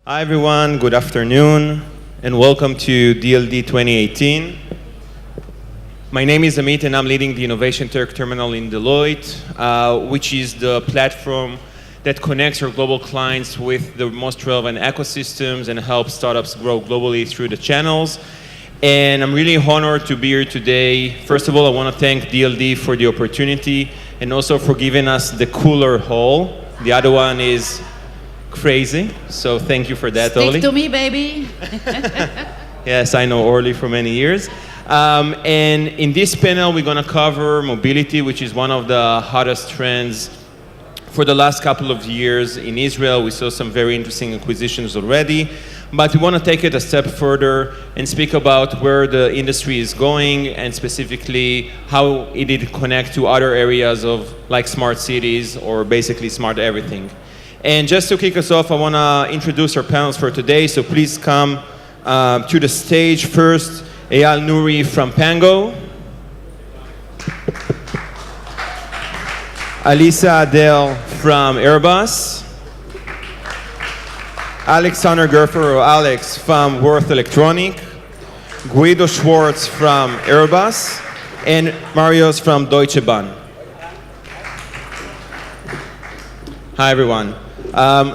Hi everyone, good afternoon, and welcome to DLD 2018. My name is Amit and I'm leading the Innovation Tech Terminal in Deloitte, which is the platform that connects our global clients with the most relevant ecosystems and helps startups grow globally through the channels. And I'm really honored to be here today. First of all, I want to thank DLD for the opportunity and also for giving us the cooler hall. The other one is crazy, so thank you for that, Oli. Stick to me, baby. Yes, I know Orly for many years. And in this panel, we're going to cover mobility, which is one of the hottest trends for the last couple of years in Israel. We saw some very interesting acquisitions already, but we want to take it a step further and speak about where the industry is going and specifically how it did connect to other areas of like smart cities or basically smart everything. And just to kick us off, I want to introduce our panels for today. So please come to the stage first. Eyal Nouri from Pango. Alisa Adel from Airbus. Alexander Gerfer, or Alex, from Worth Electronic. Guido Schwartz from Airbus. And Marios from Deutsche Bahn. Hi, everyone.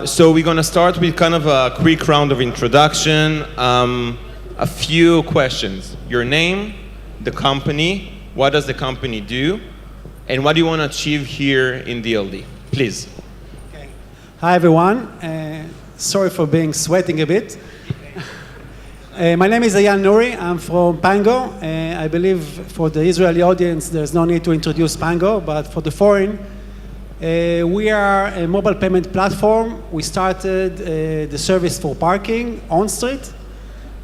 So we're going to start with kind of a quick round of introduction. A few questions. Your name, the company, what does the company do, and what do you want to achieve here in DLD? Please. Okay. Hi, everyone. Sorry for being sweating a bit. My name is Eyal Nouri. I'm from Pango. I believe for the Israeli audience, there's no need to introduce Pango, but for the foreign, we are a mobile payment platform. We started the service for parking on street,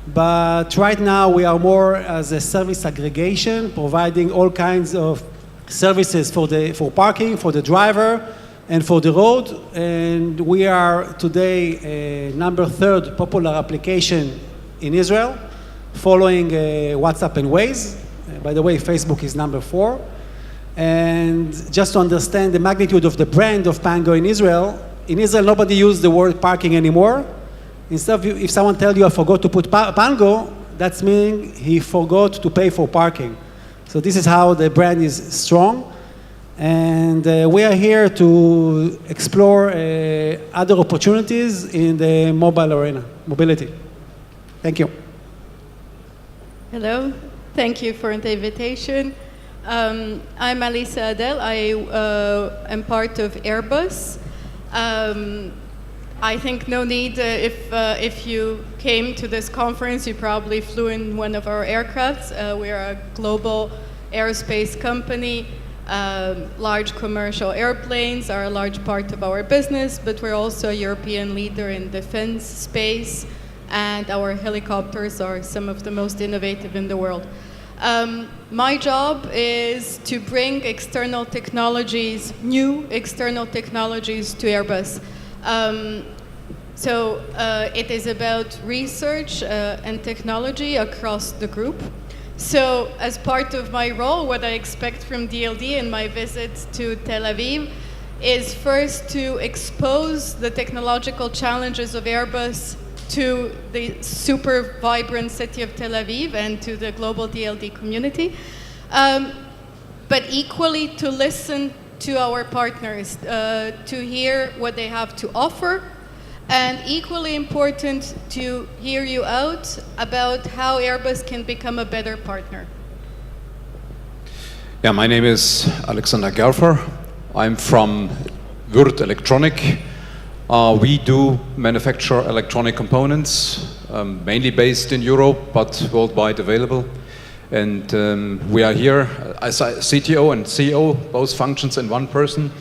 but right now we are more as a service aggregation, providing all kinds of services for parking, for the driver, and for the road. And we are today number 3rd popular application in Israel, following WhatsApp and Waze. By the way, Facebook is number 4. And just to understand the magnitude of the brand of Pango in Israel nobody uses the word parking anymore. Instead of if someone tells you I forgot to put Pango, that means he forgot to pay for parking. So this is how the brand is strong. And we are here to explore other opportunities in the mobile arena, mobility. Thank you. Hello, thank you for the invitation. I'm Alisa Adel. I am part of Airbus. I think no need, if you came to this conference, you probably flew in one of our aircrafts. We are a global aerospace company. Large commercial airplanes are a large part of our business, but we're also a European leader in defense space, and our helicopters are some of the most innovative in the world. My job is to bring external technologies, new external technologies to Airbus. It is about research and technology across the group. So as part of my role, what I expect from DLD in my visits to Tel Aviv is first to expose the technological challenges of Airbus to the super vibrant city of Tel Aviv and to the global DLD community, but equally to listen to our partners, to hear what they have to offer, and equally important to hear you out about how Airbus can become a better partner. Yeah, my name is Alexander Gerfer. I'm from Worth Electronic. We do manufacture electronic components, mainly based in Europe, but worldwide available. And we are here as CTO and CEO, both functions in one person.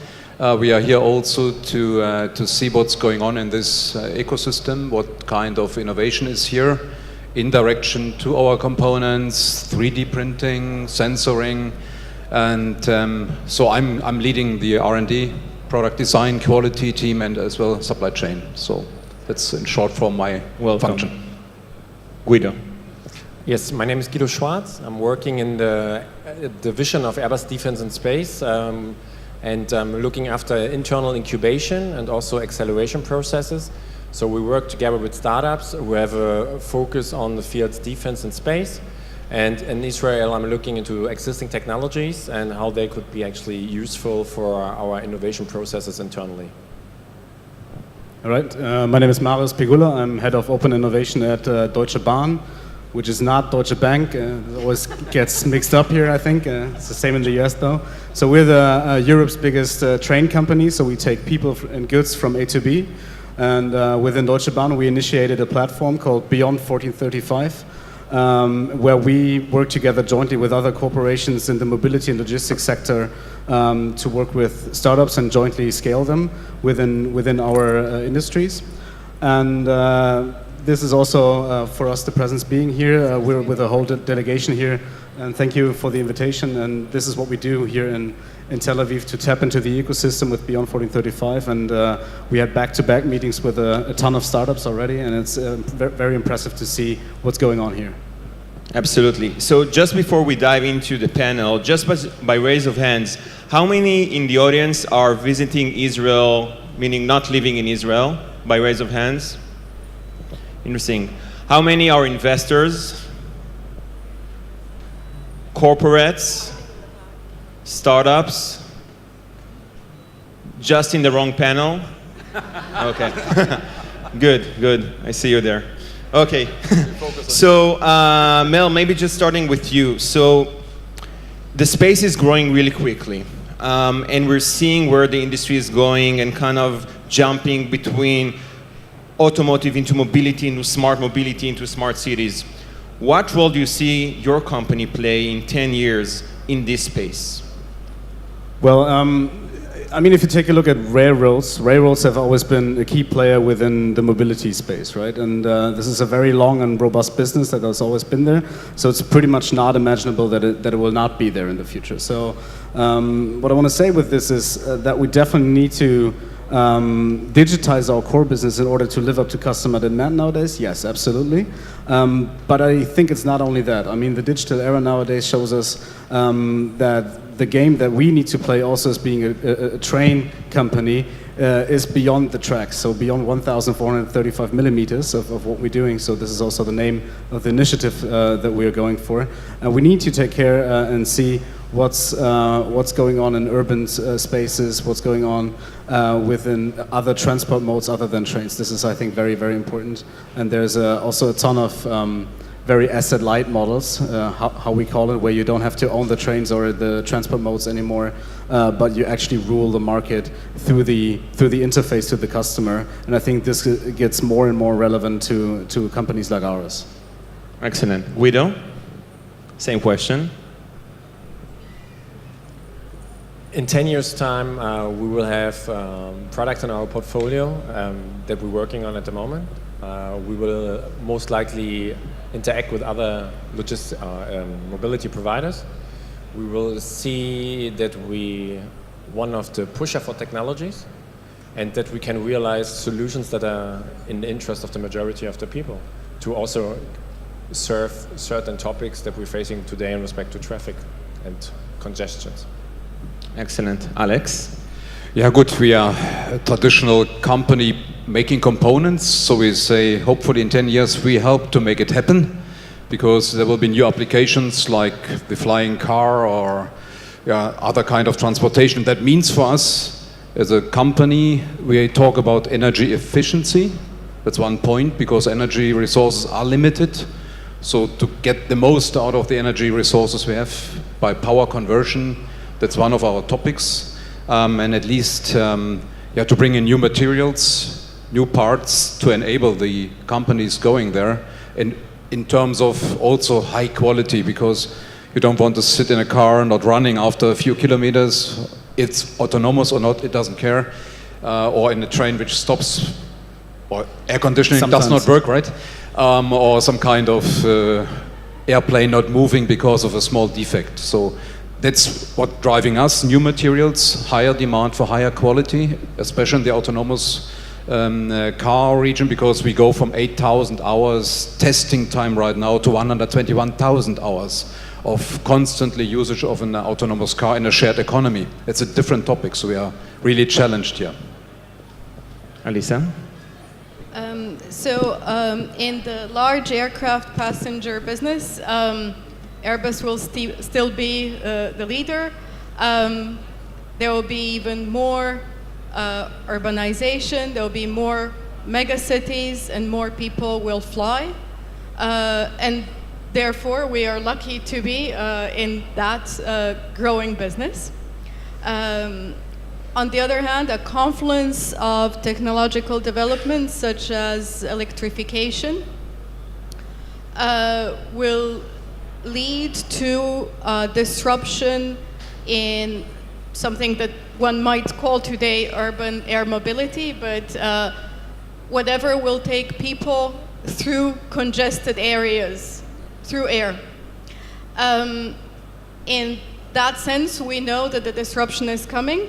We are here also to see what's going on in this ecosystem, what kind of innovation is here in direction to our components, 3D printing, sensoring. And so I'm leading the R&D, product design, quality team, and as well supply chain. So that's in short form my function. Guido. Yes, my name is Guido Schwartz. I'm working in the division of Airbus Defense and Space, and I'm looking after internal incubation and also acceleration processes. So we work together with startups who have a focus on the fields defense and space. And in Israel, I'm looking into existing technologies and how they could be actually useful for our innovation processes internally. All right, my name is Marius Pigula. I'm head of open innovation at Deutsche Bahn, which is not Deutsche Bank. It always gets mixed up here, I think. It's the same in the US, though. So we're Europe's biggest train company, so we take people and goods from A to B. And within Deutsche Bahn, we initiated a platform called Beyond 1435, where we work together jointly with other corporations in the mobility and logistics sector to work with startups and jointly scale them within our industries. And this is also for us the presence being here. We're with a whole delegation here, and thank you for the invitation. And this is what we do here in Tel Aviv to tap into the ecosystem with Beyond 1435. And we had back-to-back meetings with a ton of startups already, and it's very impressive to see what's going on here. Absolutely. So just before we dive into the panel, just by raise of hands, how many in the audience are visiting Israel, meaning not living in Israel, by raise of hands? Interesting. How many are investors, corporates, startups? Just in the wrong panel? Okay. Good. I see you there. Okay. So, Mel, maybe just starting with you. So, the space is growing really quickly. And we're seeing where the industry is going and kind of jumping between automotive into mobility, into smart cities. What role do you see your company play in 10 years in this space? Well, I mean, if you take a look at railroads have always been a key player within the mobility space, right? And this is a very long and robust business that has always been there. So it's pretty much not imaginable that it will not be there in the future. So what I want to say with this is that we definitely need to digitize our core business in order to live up to customer demand nowadays. Yes, absolutely. But I think it's not only that. I mean, the digital era nowadays shows us that the game that we need to play also as being a train company is beyond the tracks, so beyond 1,435 millimeters of what we're doing. So this is also the name of the initiative that we are going for. We need to take care and see what's going on in urban spaces, what's going on within other transport modes other than trains. This is, I think, very, very important. And there's also a ton of very asset-light models, how we call it, where you don't have to own the trains or the transport modes anymore, but you actually rule the market through the interface to the customer. And I think this gets more and more relevant to companies like ours. Excellent. Guido, same question. In 10 years' time, we will have products in our portfolio that we're working on at the moment. We will most likely interact with other mobility providers. We will see that we one of the pusher for technologies, and that we can realize solutions that are in the interest of the majority of the people to also serve certain topics that we're facing today in respect to traffic and congestions. Excellent. Alex? Yeah, good. We are a traditional company making components, so we say hopefully in 10 years we help to make it happen, because there will be new applications like the flying car or other kind of transportation. That means for us as a company, we talk about energy efficiency. That's one point, because energy resources are limited. So to get the most out of the energy resources we have by power conversion, that's one of our topics. And at least to bring in new materials, new parts to enable the companies going there, and in terms of also high quality, because you don't want to sit in a car not running after a few kilometers. It's autonomous or not, it doesn't care. Or in a train which stops, or air conditioning Sometimes. does not work, right? Or some kind of airplane not moving because of a small defect. So that's what driving us, new materials, higher demand for higher quality, especially in the autonomous car region, because we go from 8,000 hours testing time right now to 121,000 hours of constantly usage of an autonomous car in a shared economy. It's a different topic, so we are really challenged here. Alisa? In the large aircraft passenger business, Airbus will still be the leader. There will be even more urbanization, there will be more megacities, and more people will fly. And therefore, we are lucky to be in that growing business. On the other hand, a confluence of technological developments such as electrification will lead to disruption in something that one might call today urban air mobility, but whatever will take people through congested areas, through air. In that sense, we know that the disruption is coming,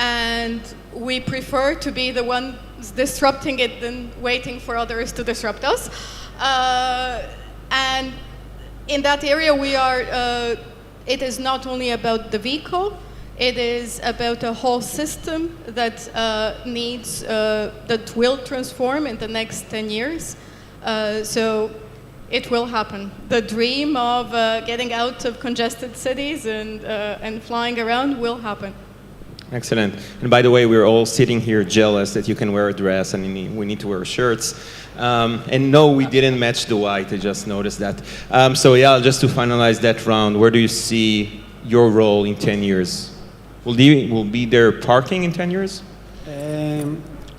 and we prefer to be the ones disrupting it than waiting for others to disrupt us. And in that area, it is not only about the vehicle, it is about a whole system that that will transform in the next 10 years. So it will happen. The dream of getting out of congested cities and flying around will happen. Excellent. And by the way, we're all sitting here jealous that you can wear a dress and we need to wear shirts. And no, we didn't match the white. I just noticed that. So yeah, just to finalize that round, where do you see your role in 10 years? Will be there parking in 10 years?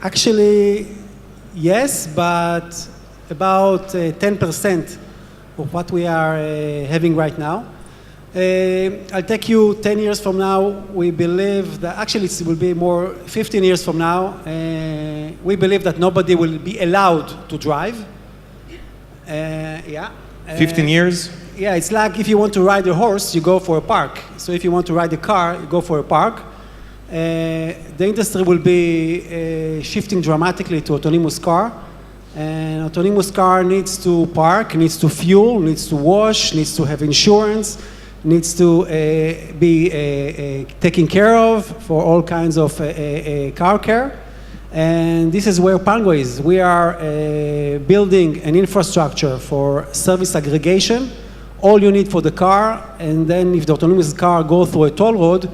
Actually, yes, but about 10% of what we are having right now. I'll take you 10 years from now. We believe that, actually it will be more 15 years from now, we believe that nobody will be allowed to drive. 15 years? Yeah, it's like if you want to ride a horse, you go for a park. So if you want to ride a car, you go for a park. The industry will be shifting dramatically to autonomous car. And autonomous car needs to park, needs to fuel, needs to wash, needs to have insurance, needs to be taken care of for all kinds of car care. And this is where Pango is. We are building an infrastructure for service aggregation, all you need for the car, and then if the autonomous car goes through a toll road,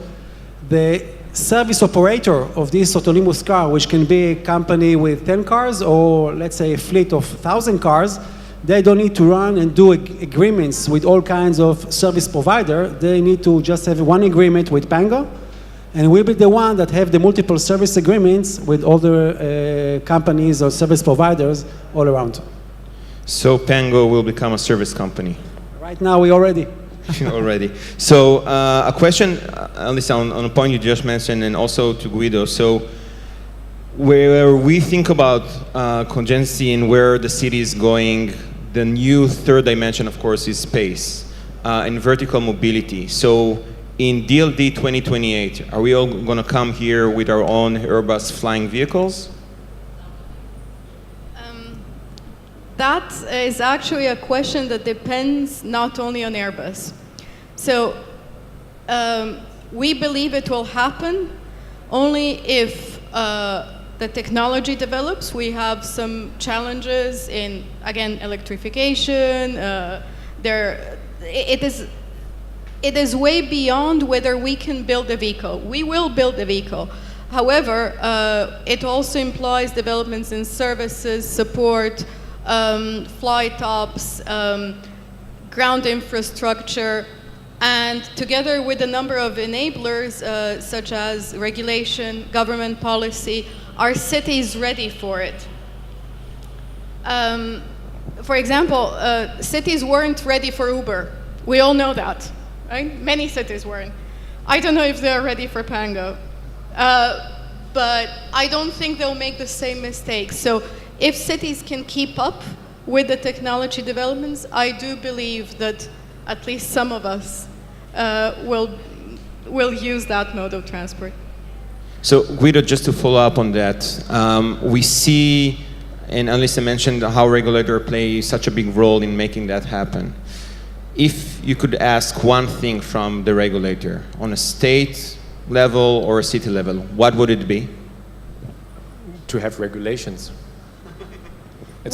the service operator of this autonomous car, which can be a company with 10 cars or let's say a fleet of 1,000 cars, they don't need to run and do agreements with all kinds of service provider. They need to just have one agreement with Pango, and we'll be the one that have the multiple service agreements with other companies or service providers all around. So Pango will become a service company? Right now, we already. Already. So a question, Alyssa, on a point you just mentioned, and also to Guido. So where we think about contingency and where the city is going, the new third dimension, of course, is space and vertical mobility. So in DLD 2028, are we all going to come here with our own Airbus flying vehicles? That is actually a question that depends not only on Airbus. So we believe it will happen only if the technology develops. We have some challenges in, again, electrification. It is way beyond whether we can build a vehicle. We will build a vehicle. However, it also implies developments in services, support, flight ops, ground infrastructure, and together with a number of enablers such as regulation, government policy, our city is ready for it. For example, cities weren't ready for Uber. We all know that, right? Many cities weren't. I don't know if they're ready for Pango, but I don't think they'll make the same mistakes. So if cities can keep up with the technology developments, I do believe that at least some of us will use that mode of transport. So Guido, just to follow up on that, we see, and Alyssa mentioned how regulator plays such a big role in making that happen. If you could ask one thing from the regulator on a state level or a city level, what would it be? To have regulations.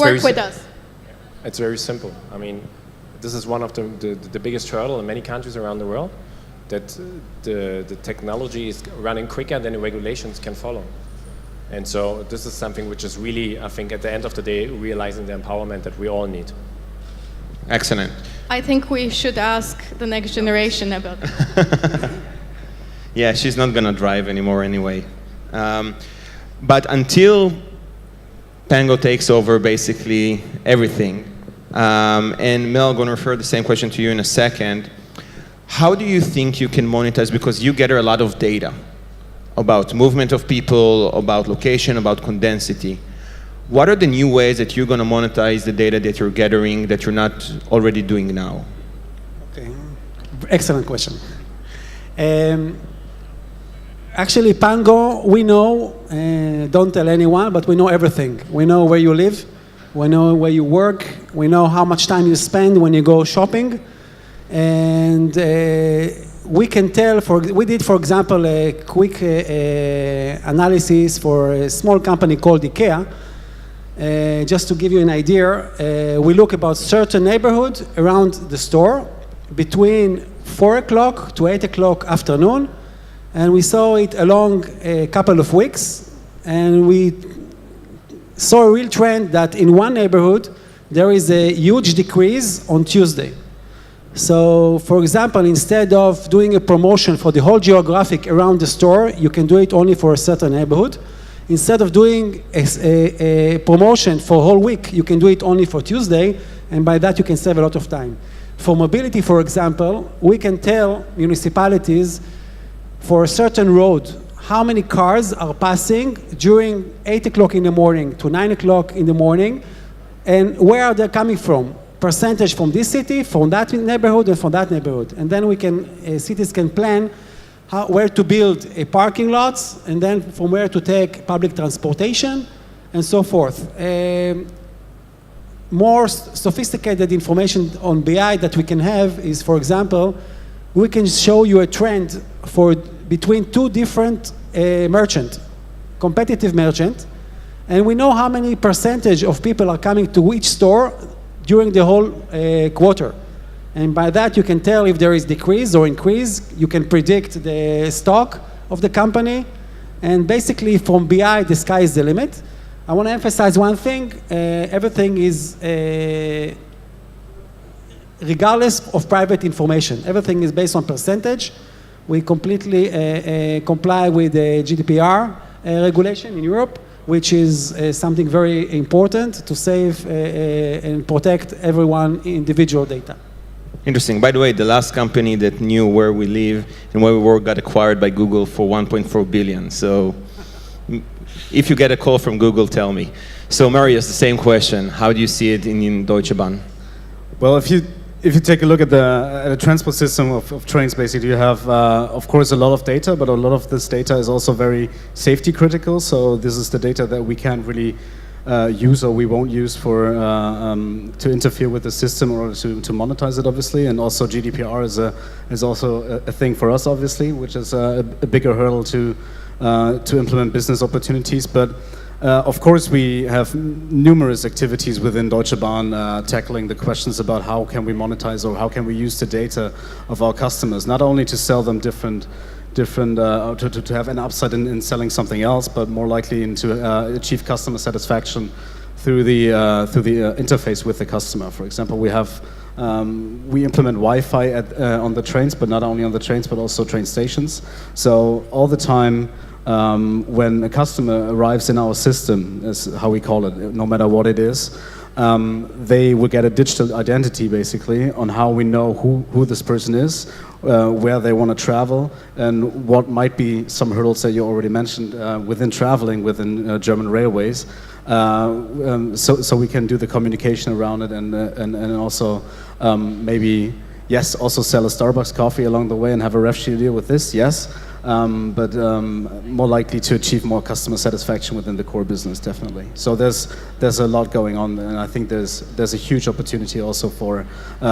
work with us. It's very simple. I mean, this is one of the biggest hurdle in many countries around the world, that the technology is running quicker than the regulations can follow. And so this is something which is really, I think, at the end of the day, realizing the empowerment that we all need. Excellent. I think we should ask the next generation about it. Yeah, she's not going to drive anymore anyway. But until Pango takes over basically everything, and Mel, I'm going to refer the same question to you in a second, how do you think you can monetize? Because you gather a lot of data about movement of people, about location, about condensity. What are the new ways that you're going to monetize the data that you're gathering that you're not already doing now? Okay, excellent question. Actually, Pango, we know, don't tell anyone, but we know everything. We know where you live, we know where you work, we know how much time you spend when you go shopping, and we can tell, we did, for example, a quick analysis for a small company called IKEA. Just to give you an idea, we look about certain neighborhood around the store between 4 o'clock to 8 o'clock afternoon, and we saw it along a couple of weeks, and we saw a real trend that in one neighborhood there is a huge decrease on Tuesday. So, for example, instead of doing a promotion for the whole geographic around the store, you can do it only for a certain neighborhood. Instead of doing a promotion for a whole week, you can do it only for Tuesday, and by that you can save a lot of time. For mobility, for example, we can tell municipalities for a certain road how many cars are passing during 8 o'clock in the morning to 9 o'clock in the morning, and where are they coming from. Percentage from this city, from that neighborhood, and from that neighborhood. And then we can, cities can plan where to build a parking lots, and then from where to take public transportation, and so forth. More sophisticated information on BI that we can have is, for example, we can show you a trend for between two different merchants, competitive merchant, and we know how many percentage of people are coming to each store during the whole quarter. And by that you can tell if there is decrease or increase. You can predict the stock of the company. And basically from BI, the sky is the limit. I want to emphasize one thing. Everything is regardless of private information. Everything is based on percentage. We completely comply with the GDPR regulation in Europe, which is something very important to save and protect everyone's individual data. Interesting. By the way, the last company that knew where we live and where we work got acquired by Google for 1.4 billion. So if you get a call from Google, tell me. So Marius, the same question. How do you see it in Deutsche Bahn? Well, if you take a look at the transport system of trains, basically you have, of course, a lot of data, but a lot of this data is also very safety critical. So this is the data that we can't really use, or we won't use for to interfere with the system or to monetize it, obviously. And also GDPR is also a thing for us, obviously, which is a bigger hurdle to implement business opportunities. But of course, we have numerous activities within Deutsche Bahn tackling the questions about how can we monetize or how can we use the data of our customers, not only to sell them different to have an upside in selling something else, but more likely to achieve customer satisfaction through the interface with the customer. For example, we implement Wi-Fi on the trains, but not only on the trains, but also train stations. So all the time, when a customer arrives in our system, is how we call it, no matter what it is, they will get a digital identity basically on how we know who this person is, where they want to travel, and what might be some hurdles that you already mentioned within traveling within German railways. So we can do the communication around it, and also maybe, yes, also sell a Starbucks coffee along the way and have a rev share deal with this, yes. But more likely to achieve more customer satisfaction within the core business, definitely. So there's a lot going on, and I think there's a huge opportunity also for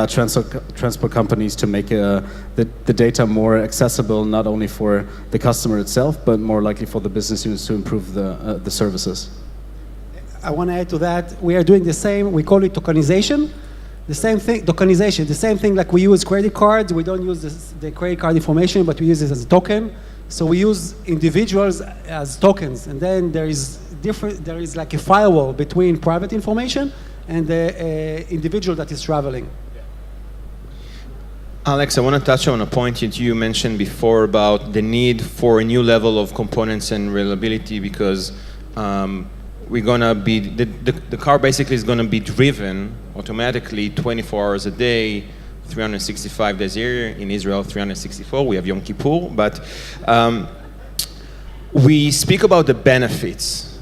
transport companies to make the data more accessible, not only for the customer itself, but more likely for the business units to improve the services. I want to add to that. We are doing the same. We call it tokenization. The same thing, tokenization. The same thing like we use credit cards. We don't use the credit card information, but we use it as a token. So we use individuals as tokens, and then there is like a firewall between private information and the individual that is traveling. Alex, I want to touch on a point that you mentioned before about the need for a new level of components and reliability, because we're gonna be the car basically is gonna be driven automatically 24 hours a day, 365 days a year. In Israel, 364. We have Yom Kippur, but we speak about the benefits.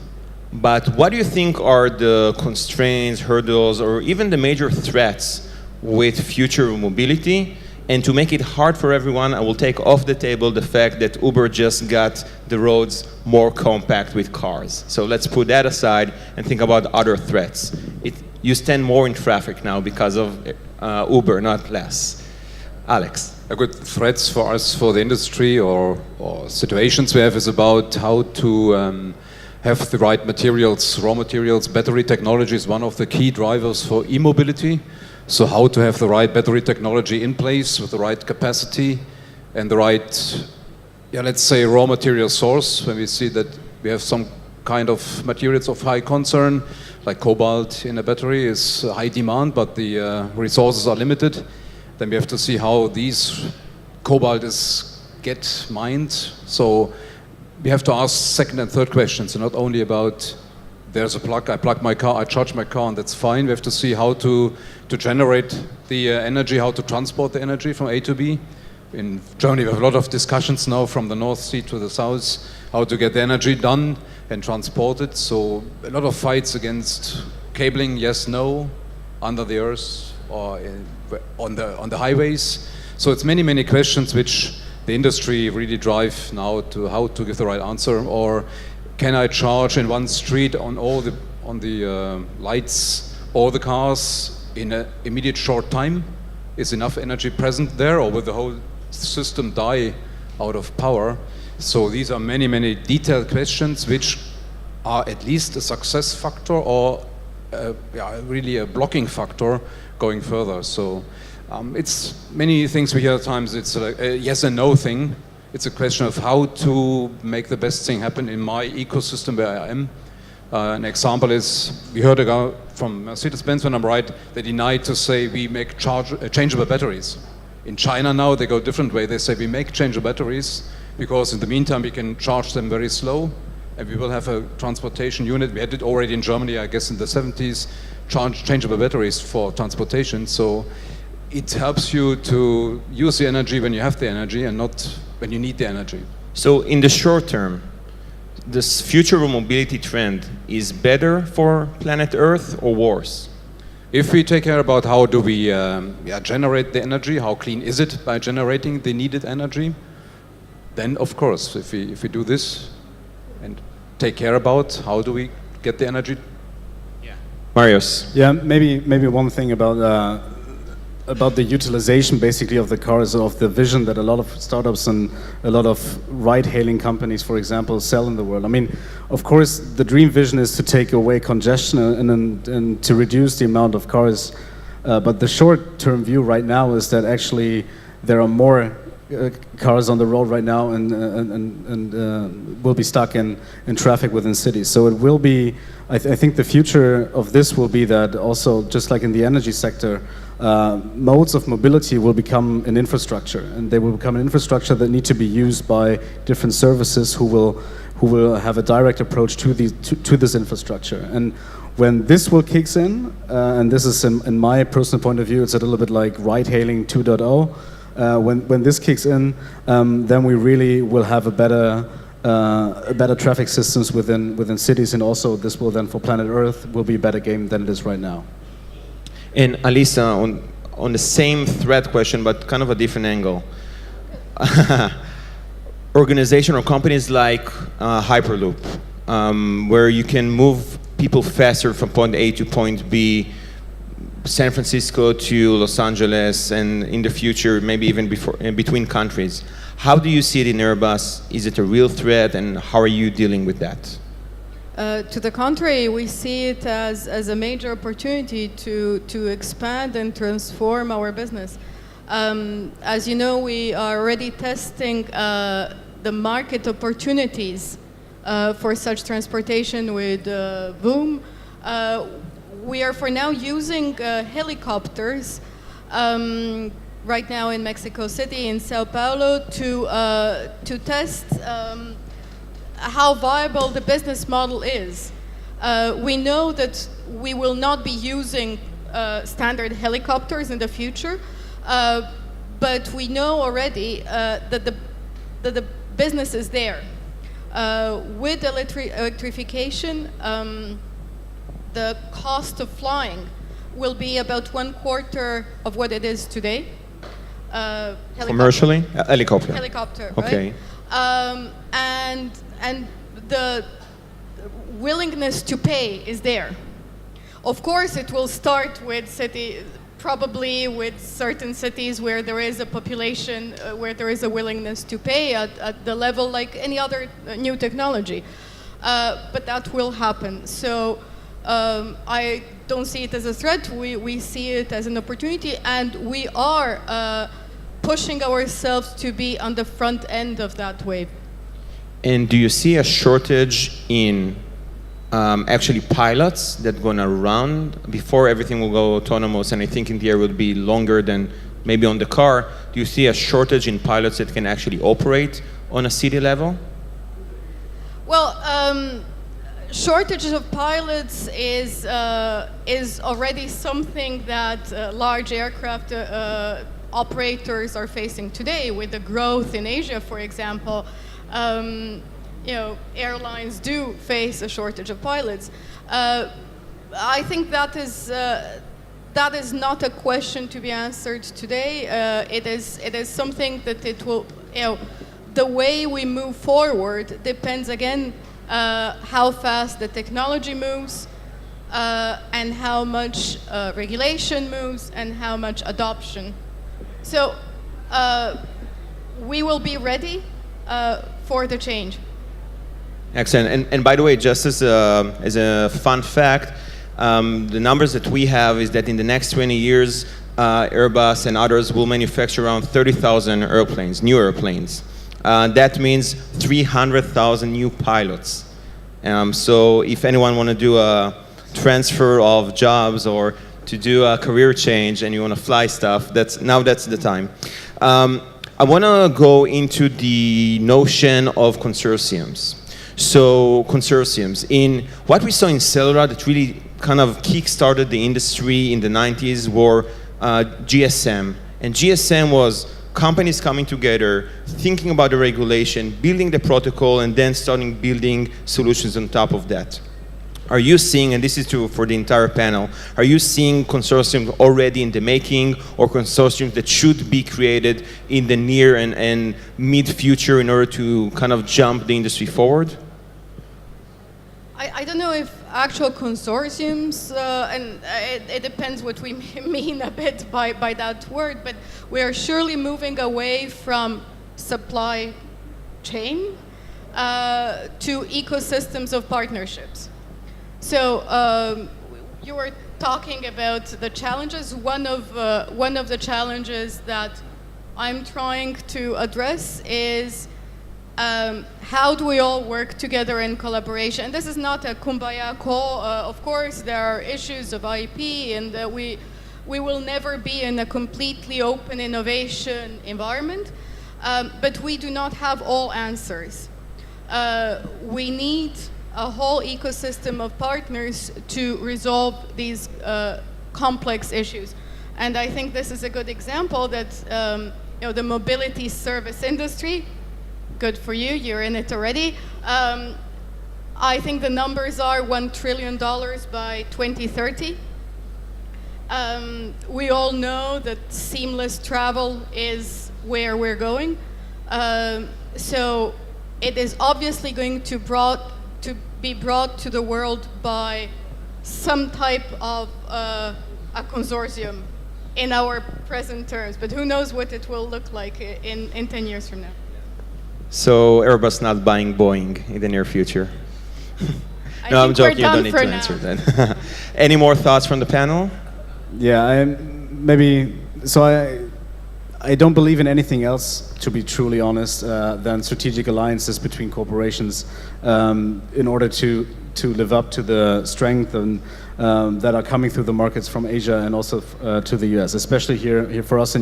But what do you think are the constraints, hurdles, or even the major threats with future mobility? And to make it hard for everyone, I will take off the table the fact that Uber just got the roads more compact with cars. So let's put that aside and think about other threats. You stand more in traffic now because of Uber, not less. Alex. A good threats for us, for the industry, or situations we have is about how to have the right materials, raw materials. Battery technology is one of the key drivers for e-mobility. So how to have the right battery technology in place with the right capacity and the right, let's say, raw material source. When we see that we have some kind of materials of high concern, like cobalt in a battery is high demand, but the resources are limited, then we have to see how these cobalt get mined. So we have to ask second and third questions, and not only about there's a plug, I plug my car, I charge my car, and that's fine. We have to see how to generate the energy, how to transport the energy from A to B. In Germany, we have a lot of discussions now from the North Sea to the South, how to get the energy done and transport it. So a lot of fights against cabling, yes, no, under the earth or on the highways. So it's many, many questions which the industry really drive now to how to give the right answer. Or can I charge in one street on the lights all the cars in an immediate short time? Is enough energy present there, or will the whole system die out of power? So these are many, many detailed questions which are at least a success factor or really a blocking factor going further. So it's many things we hear at times. It's a yes and no thing. It's a question of how to make the best thing happen in my ecosystem where I am. An example is, we heard a guy from Mercedes-Benz, when I'm right, they denied to say we make changeable batteries. In China now, they go a different way. They say we make changeable batteries because in the meantime we can charge them very slow, and we will have a transportation unit. We had it already in Germany, I guess in the 70s, changeable batteries for transportation. So it helps you to use the energy when you have the energy and not when you need the energy. So in the short term, this future mobility trend is better for planet Earth or worse? If we take care about how do we generate the energy, how clean is it by generating the needed energy, then of course, if we do this and take care about how do we get the energy. Yeah. Marius. Yeah, maybe one thing about the utilization basically of the cars, of the vision that a lot of startups and a lot of ride-hailing companies, for example, sell in the world. I mean, of course, the dream vision is to take away congestion and to reduce the amount of cars. But the short-term view right now is that actually there are more cars on the road right now and will be stuck in traffic within cities. So it will be, I think the future of this will be that also, just like in the energy sector, modes of mobility will become an infrastructure, and they will become an infrastructure that need to be used by different services who will have a direct approach to this infrastructure. And when this will kicks in, and this is in my personal point of view, it's a little bit like ride-hailing 2.0. When this kicks in, then we really will have a better traffic systems within cities, and also this will then for planet Earth will be a better game than it is right now. And Alisa, on the same threat question, but kind of a different angle. Organization or companies like Hyperloop, where you can move people faster from point A to point B, San Francisco to Los Angeles, and in the future, maybe even between countries. How do you see it in Airbus? Is it a real threat, and how are you dealing with that? To the contrary, we see it as a major opportunity to expand and transform our business. As you know, we are already testing the market opportunities for such transportation with Boom. We are for now using helicopters right now in Mexico City, in Sao Paulo, to test how viable the business model is. We know that we will not be using standard helicopters in the future, but we know already that the business is there. With electrification, the cost of flying will be about 1/4 of what it is today. Commercially? Helicopter. Helicopter, Okay. right? And the willingness to pay is there. Of course, it will start with probably with certain cities where there is a population, where there is a willingness to pay at the level like any other new technology. But that will happen. So I don't see it as a threat. We see it as an opportunity, and we are pushing ourselves to be on the front end of that wave. And do you see a shortage in actually pilots that gonna run before everything will go autonomous? And I think in the air will be longer than maybe on the car. Do you see a shortage in pilots that can actually operate on a city level? Well, shortage of pilots is already something that large aircraft operators are facing today with the growth in Asia, for example. Airlines do face a shortage of pilots. I think that is not a question to be answered today. It is something that it will, the way we move forward depends again how fast the technology moves, and how much regulation moves, and how much adoption. So we will be ready for the change. Excellent. And by the way, just as a fun fact, the numbers that we have is that in the next 20 years, Airbus and others will manufacture around 30,000 airplanes, new airplanes. That means 300,000 new pilots. So if anyone want to do a transfer of jobs or to do a career change and you want to fly stuff, that's the time. I want to go into the notion of consortiums. So consortiums, in what we saw in cellular that really kind of kick-started the industry in the 90s were GSM. And GSM was companies coming together, thinking about the regulation, building the protocol, and then starting building solutions on top of that. Are you seeing, and this is true for the entire panel, are you seeing consortiums already in the making, or consortiums that should be created in the near and mid-future in order to kind of jump the industry forward? I don't know if actual consortiums, and it depends what we mean a bit by that word, but we are surely moving away from supply chain to ecosystems of partnerships. So you were talking about the challenges. One of the challenges that I'm trying to address is how do we all work together in collaboration? And this is not a kumbaya call. Of course, there are issues of IP, and we will never be in a completely open innovation environment. But we do not have all answers. We need a whole ecosystem of partners to resolve these complex issues. And I think this is a good example that the mobility service industry, good for you, you're in it already. I think the numbers are $1 trillion by 2030. We all know that seamless travel is where we're going. So it is obviously going to be brought to the world by some type of a consortium in our present terms. But who knows what it will look like in 10 years from now. So Airbus not buying Boeing in the near future. I No, I'm think we're joking. You don't done need for to now. answer that. Any more thoughts from the panel? Yeah, I don't believe in anything else, to be truly honest, than strategic alliances between corporations in order to live up to the strength and that are coming through the markets from Asia and also to the US, especially here for us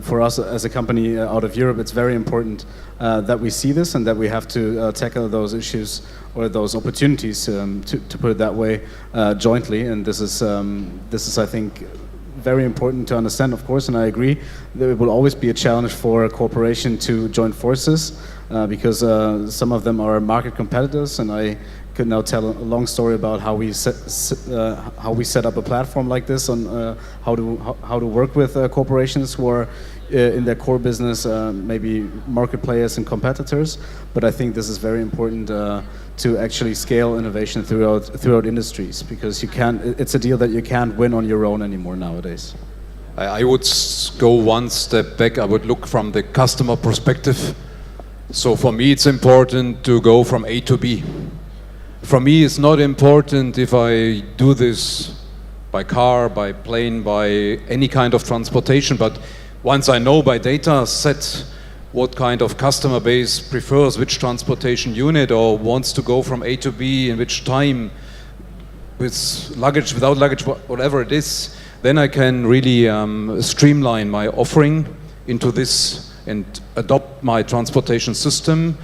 for us as a company out of Europe. It's very important that we see this and that we have to tackle those issues or those opportunities, to put it that way, jointly. And this is I think, very important to understand, of course, and I agree that it will always be a challenge for a corporation to join forces because some of them are market competitors, and I could now tell a long story about how we set up a platform like this on how to work with corporations who are in their core business, maybe market players and competitors. But I think this is very important to actually scale innovation throughout industries, because it's a deal that you can't win on your own anymore nowadays. I would go one step back. I would look from the customer perspective. So for me, it's important to go from A to B. For me, it's not important if I do this by car, by plane, by any kind of transportation, but once I know by data set what kind of customer base prefers which transportation unit or wants to go from A to B in which time, with luggage, without luggage, whatever it is, then I can really streamline my offering into this and adopt my transportation system.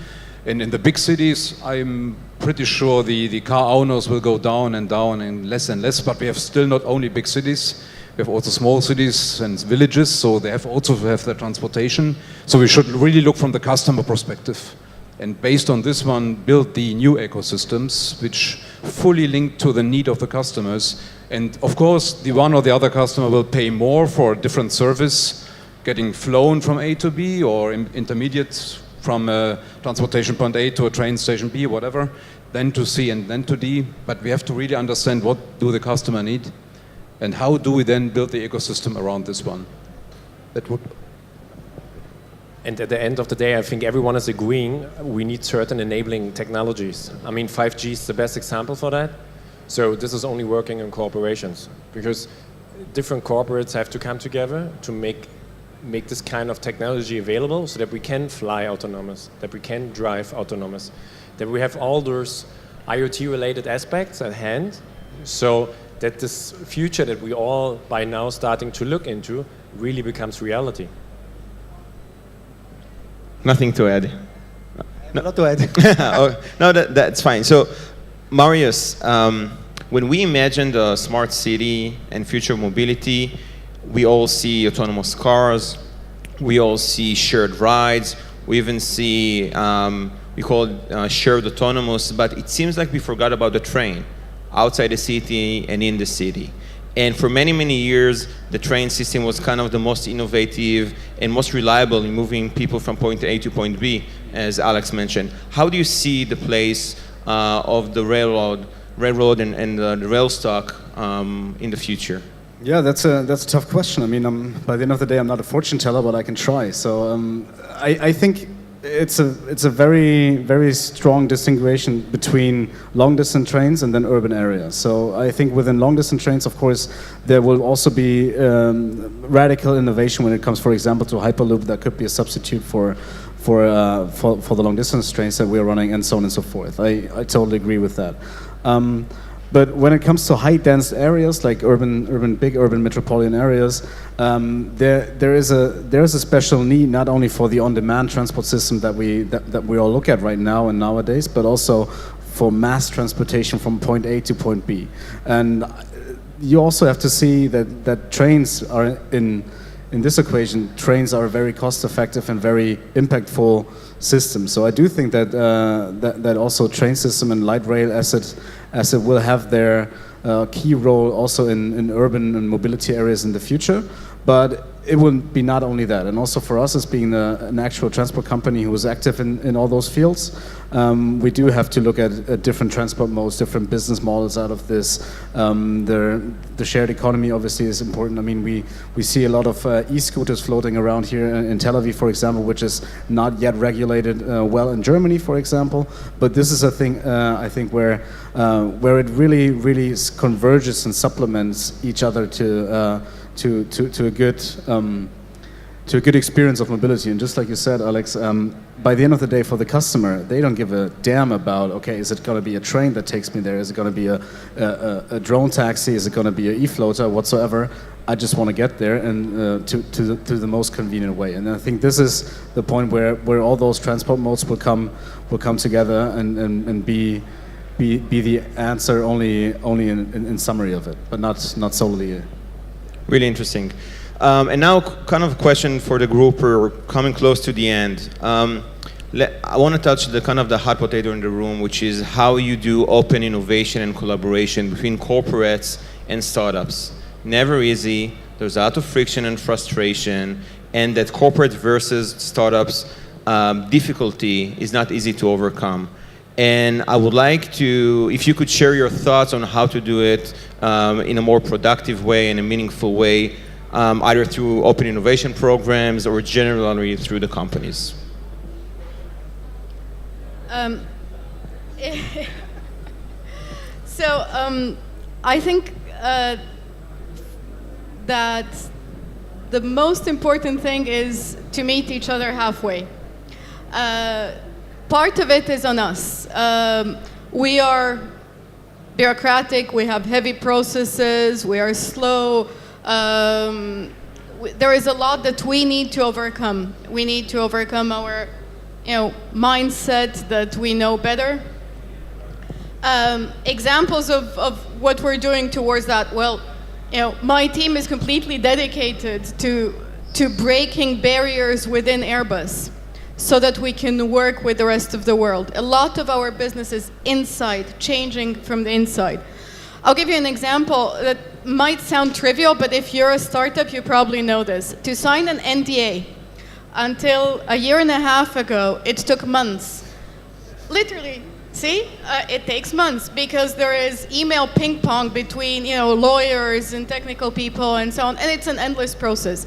And in the big cities, I'm pretty sure the car owners will go down and less, but we have still not only big cities, we have also small cities and villages, so they have also to have their transportation. So we should really look from the customer perspective. And based on this one, build the new ecosystems, which fully link to the need of the customers. And of course, the one or the other customer will pay more for a different service, getting flown from A to B or intermediate from a transportation point A to a train station B, whatever, then to C and then to D. But we have to really understand what do the customer need and how do we then build the ecosystem around this one. And at the end of the day, I think everyone is agreeing we need certain enabling technologies. I mean, 5G is the best example for that. So this is only working in corporations, because different corporates have to come together to make this kind of technology available so that we can fly autonomous, that we can drive autonomous, that we have all those IoT-related aspects at hand, so that this future that we all by now starting to look into really becomes reality. Nothing to add. No. Not to add. Oh, no, that's fine. So, Marius, when we imagine the smart city and future mobility, we all see autonomous cars, we all see shared rides, we even see, we call it shared autonomous, but it seems like we forgot about the train outside the city and in the city. And for many, many years, the train system was kind of the most innovative and most reliable in moving people from point A to point B, as Alex mentioned. How do you see the place of the railroad and the rail stock in the future? Yeah, that's a tough question. I mean, by the end of the day, I'm not a fortune teller, but I can try. So I think it's a very, very strong distinction between long-distance trains and then urban areas. So I think within long-distance trains, of course, there will also be radical innovation when it comes, for example, to Hyperloop. That could be a substitute for the long-distance trains that we're running, and so on and so forth. I totally agree with that. But when it comes to high-dense areas like big urban metropolitan areas, there is a special need not only for the on-demand transport system that we all look at right now and nowadays, but also for mass transportation from point A to point B. And you also have to see that trains are in this equation. Trains are a very cost-effective and very impactful system. So I do think that also train system and light rail asset will have their key role also in urban and mobility areas in the future. But it will be not only that, and also for us as being an actual transport company who is active in all those fields, we do have to look at different transport modes, different business models out of this. The shared economy obviously is important. I mean, we see a lot of e-scooters floating around here in Tel Aviv, for example, which is not yet regulated well in Germany, for example. But this is a thing I think where it really converges and supplements each other to a good experience of mobility. And just like you said, Alex, by the end of the day, for the customer, they don't give a damn about, okay, is it going to be a train that takes me there? Is it going to be a drone taxi? Is it going to be an e-floater? Whatsoever. I just want to get there and to the most convenient way. And I think this is the point where all those transport modes will come together and be the answer only in summary of it, but not solely. Really interesting. And now, kind of a question for the group. We're coming close to the end. I want to touch the kind of the hot potato in the room, which is how you do open innovation and collaboration between corporates and startups. Never easy. There's a lot of friction and frustration, and that corporate versus startups difficulty is not easy to overcome. And I would like to, if you could share your thoughts on how to do it in a more productive way, in a meaningful way, either through open innovation programs or generally through the companies. I think that the most important thing is to meet each other halfway. Part of it is on us. We are bureaucratic, we have heavy processes, we are slow. There is a lot that we need to overcome. We need to overcome our mindset that we know better. Examples of what we're doing towards that, well, my team is completely dedicated to breaking barriers within Airbus so that we can work with the rest of the world. A lot of our business is inside, changing from the inside. I'll give you an example that might sound trivial, but if you're a startup, you probably know this. To sign an NDA, until a year and a half ago, it took months. Literally, see? It takes months because there is email ping pong between lawyers and technical people and so on, and it's an endless process.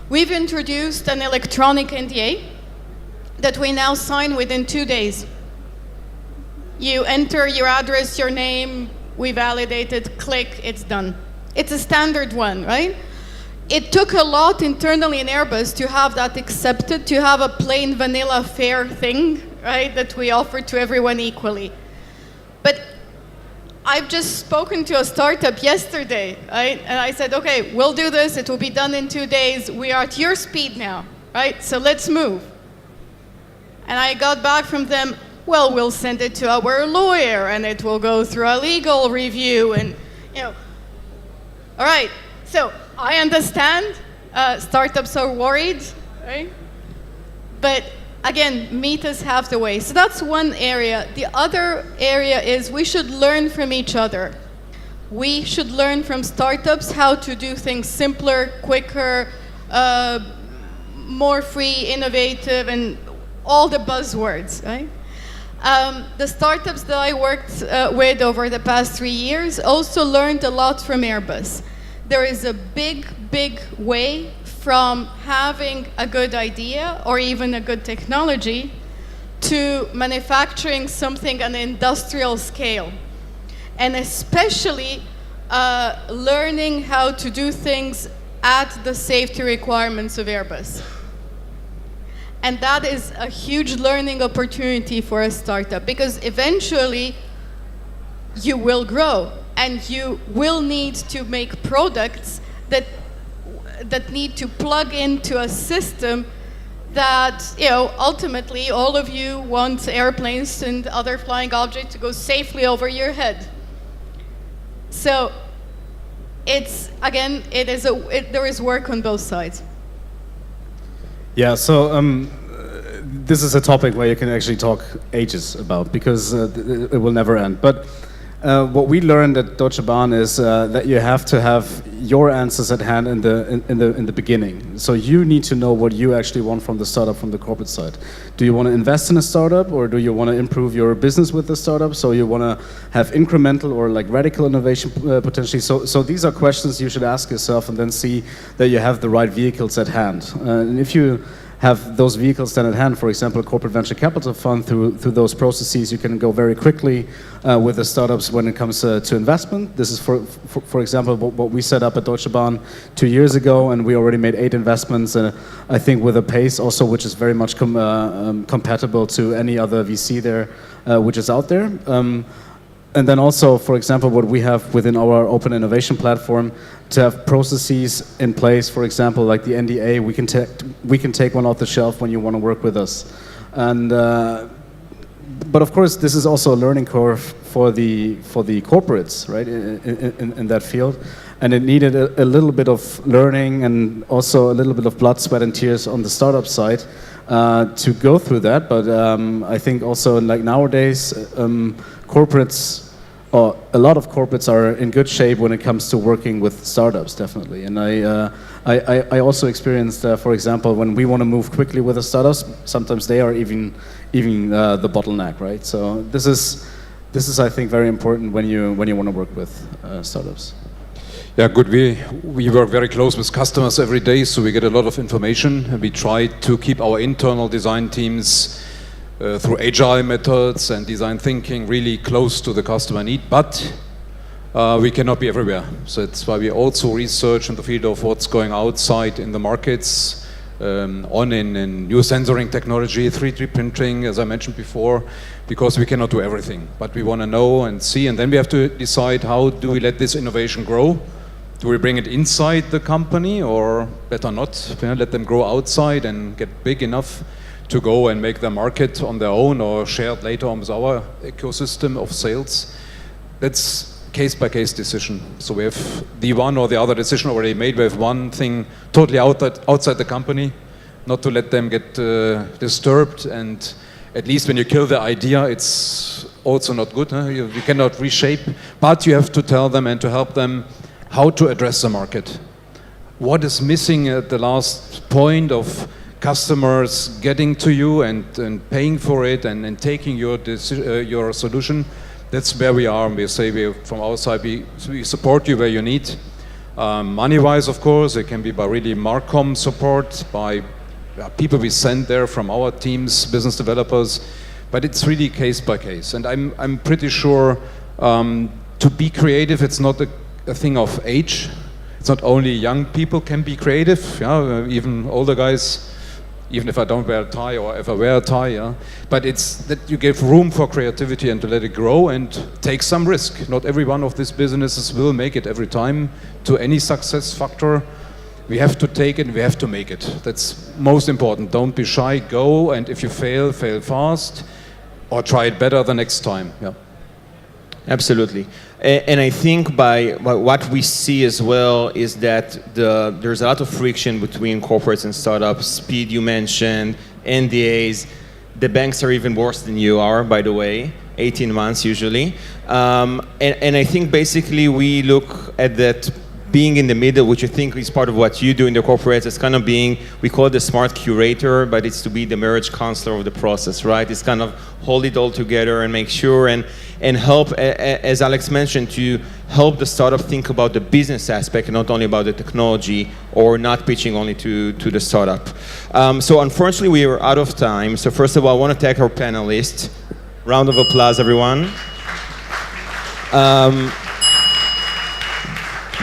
We've introduced an electronic NDA that we now sign within 2 days. You enter your address, your name, we validate it, click, it's done. It's a standard one, right? It took a lot internally in Airbus to have that accepted, to have a plain vanilla fair thing, right, that we offer to everyone equally. But I've just spoken to a startup yesterday, right? And I said, okay, we'll do this, it will be done in 2 days, we are at your speed now, right? So let's move. And I got back from them, well, we'll send it to our lawyer and it will go through a legal review and, all right. So I understand startups are worried, right? But again, meet us halfway. So that's one area. The other area is we should learn from each other. We should learn from startups how to do things simpler, quicker, more free, innovative, and all the buzzwords, right? The startups that I worked with over the past 3 years also learned a lot from Airbus. There is a big way from having a good idea or even a good technology to manufacturing something on an industrial scale. And especially learning how to do things at the safety requirements of Airbus. And that is a huge learning opportunity for a startup because eventually you will grow and you will need to make products that need to plug into a system that, ultimately all of you want airplanes and other flying objects to go safely over your head. So it's, again, there is work on both sides. Yeah, so this is a topic where you can actually talk ages about because it will never end. But what we learned at Deutsche Bahn is that you have to have your answers at hand in the beginning. So you need to know what you actually want from the startup, from the corporate side. Do you want to invest in a startup, or do you want to improve your business with the startup? So you want to have incremental or like radical innovation potentially. So these are questions you should ask yourself, and then see that you have the right vehicles at hand. And if you have those vehicles then at hand, for example, a corporate venture capital fund, through those processes, you can go very quickly with the startups when it comes to investment. This is, for example, what we set up at Deutsche Bahn 2 years ago, and we already made 8 investments, I think with a pace also which is very much compatible to any other VC there, which is out there. And then also, for example, what we have within our open innovation platform, to have processes in place, for example, like the NDA, we can take one off the shelf when you want to work with us. And but of course, this is also a learning curve for the corporates, right, in that field. And it needed a little bit of learning, and also a little bit of blood, sweat, and tears on the startup side to go through that. But I think also, like nowadays, corporates, or a lot of corporates, are in good shape when it comes to working with startups, definitely. And I also experienced, for example, when we want to move quickly with the startups, sometimes they are even the bottleneck, right? So this is I think very important when you want to work with startups. Yeah, good. We work very close with customers every day, so we get a lot of information, and we try to keep our internal design teams through agile methods and design thinking really close to the customer need, but we cannot be everywhere. So that's why we also research in the field of what's going outside in the markets, in new sensoring technology, 3D printing, as I mentioned before, because we cannot do everything. But we want to know and see, and then we have to decide, how do we let this innovation grow? Do we bring it inside the company, or better not, let them grow outside and get big enough to go and make their market on their own, or shared later on with our ecosystem of sales? That's case-by-case decision. So we have the one or the other decision already made. We have one thing totally outside the company, not to let them get disturbed, and at least when you kill the idea, it's also not good. You cannot reshape, but you have to tell them and to help them how to address the market. What is missing at the last point of customers getting to you and paying for it and taking your solution? That's where we are, and we say from our side we support you where you need. Money-wise, of course, it can be by really Marcom support, by people we send there from our teams, business developers, but it's really case by case. And I'm pretty sure to be creative, it's not a thing of age. It's not only young people can be creative, even older guys, even if I don't wear a tie or if I wear a tie, but it's that you give room for creativity and to let it grow and take some risk. Not every one of these businesses will make it every time to any success factor. We have to take it, we have to make it. That's most important. Don't be shy, go, and if you fail fast, or try it better the next time. Yeah. Absolutely. And I think by what we see as well is that there's a lot of friction between corporates and startups. Speed you mentioned, NDAs. The banks are even worse than you are, by the way, 18 months usually. And I think basically we look at that being in the middle, which I think is part of what you do in the corporates. It's kind of being, we call it the smart curator, but it's to be the marriage counselor of the process, right? It's kind of hold it all together and make sure and help, as Alex mentioned, to help the startup think about the business aspect and not only about the technology, or not pitching only to the startup. So unfortunately, we are out of time. So first of all, I want to thank our panelists. Round of applause, everyone.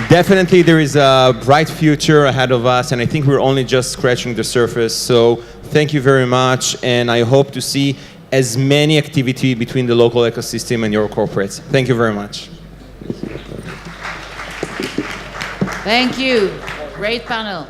Definitely there is a bright future ahead of us, and I think we're only just scratching the surface. So thank you very much, and I hope to see as many activity between the local ecosystem and your corporates. Thank you very much. Thank you. Great panel.